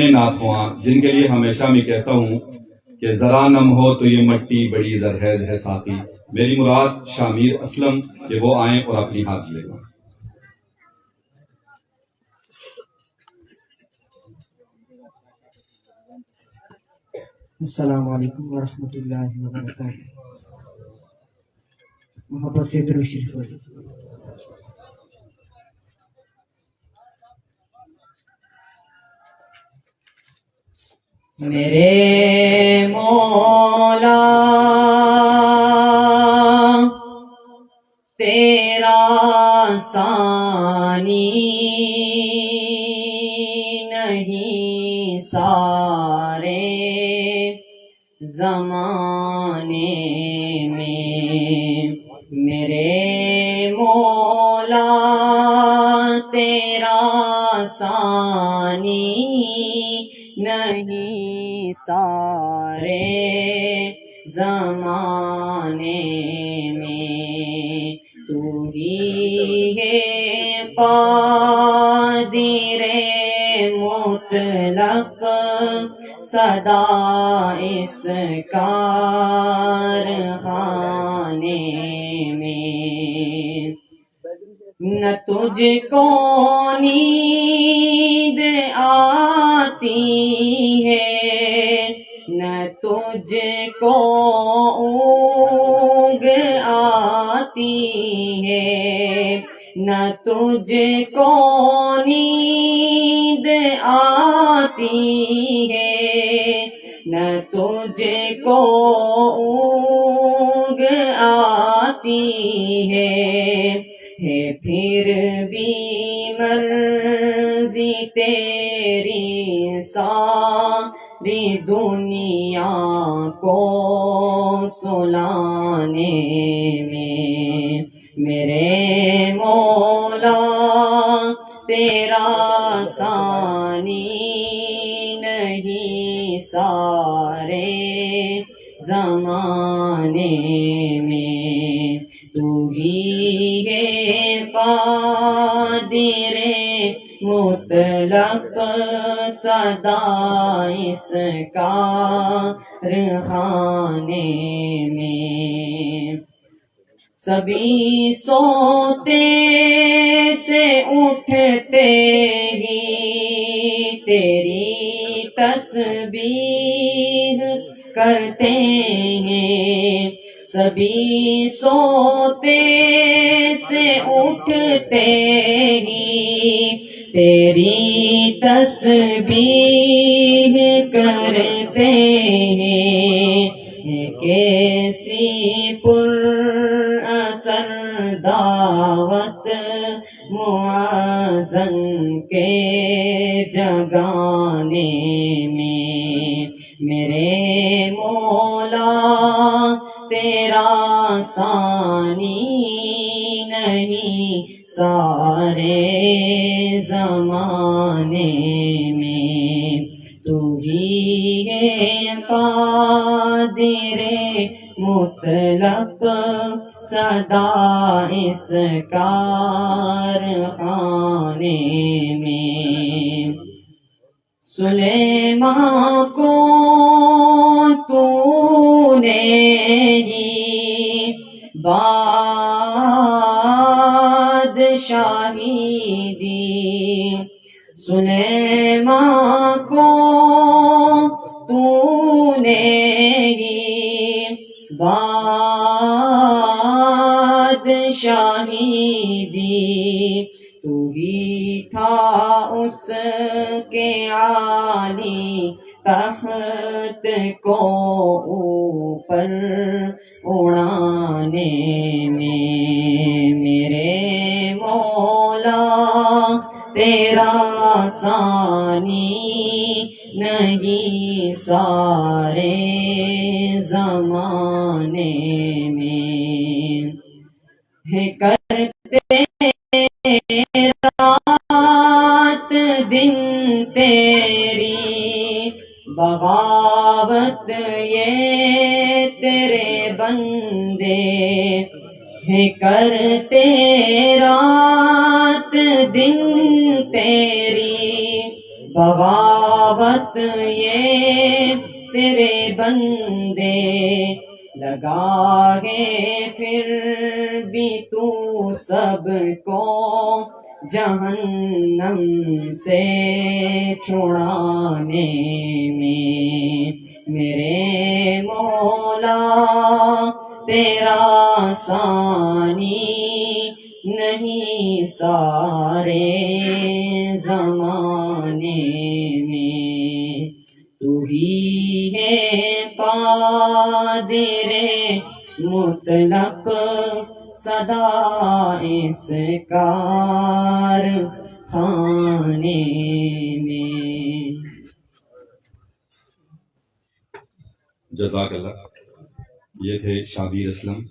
اپنے ناتخواں جن کے لیے ہمیشہ میں کہتا ہوں کہ ذرا نم ہو تو یہ مٹی بڑی زرخیز ہے ساتھی، میری مراد شامیر اسلم، کہ وہ آئیں اور اپنی حاضری لے لیں۔ السلام علیکم ورحمۃ اللہ وبرکاتہ۔ محبت سے درود شریف پڑھیں۔ میرے مولا تیرا ثانی نہیں سارے زمانے میں، میرے مولا تیرا ثانی نہیں سارے زمانے میں، تو ہی ہے قادر مطلق صدا اس کارخانے میں، نہ تجھ کو نیند آتی ہے، نہ تجھ کو اونگ آتی ہے، نہ تجھ کو نیند آتی ہے، نہ تجھ کو اونگ آتی ہے، پھر بھی مرضی تیری ساری دنیا کو سلانے میں، میرے مولا تیرا ثانی نہیں سارے زمانے میں، تو ہی ہے قادر مطلق صدا اس کارخانے میں، سبھی سوتے سے اٹھتے ہی تیری تسبیح کرتے ہیں، سبھی سوتے سے اٹھتے ہی تیری تسبیح کرتے ہیں، کیسی پر اثر دعوت مؤذن کے جگانے میں، میرے مولا تیرا ثانی نہیں سارے زمانے میں، تو ہی ہے قادر مطلق صدا اس کارخانے میں، سلیمان کو تو نے ہی بادشاہی دی، سلیمان کو تو نے ہی بادشاہی دی، تو ہی تھا اس کے عالی تخت کو اوپر اڑانے میں، میرے مولا تیرا ثانی نہیں سارے زمانے میں، ہے کرتے رات دن تیری بغاوت یہ تیرے بندے، ہے کرتے رات دن تیری بغاوت بغاوت یہ تیرے بندے لگا ہے پھر بھی تو سب کو جہنم سے چھڑانے میں میرے مولا تیرا ثانی نہیں سارے زمانے میں تو ہی ہے قادر مطلق صدا اس کار خانے میں. جزاک اللہ. یہ تھے شابیر اسلم.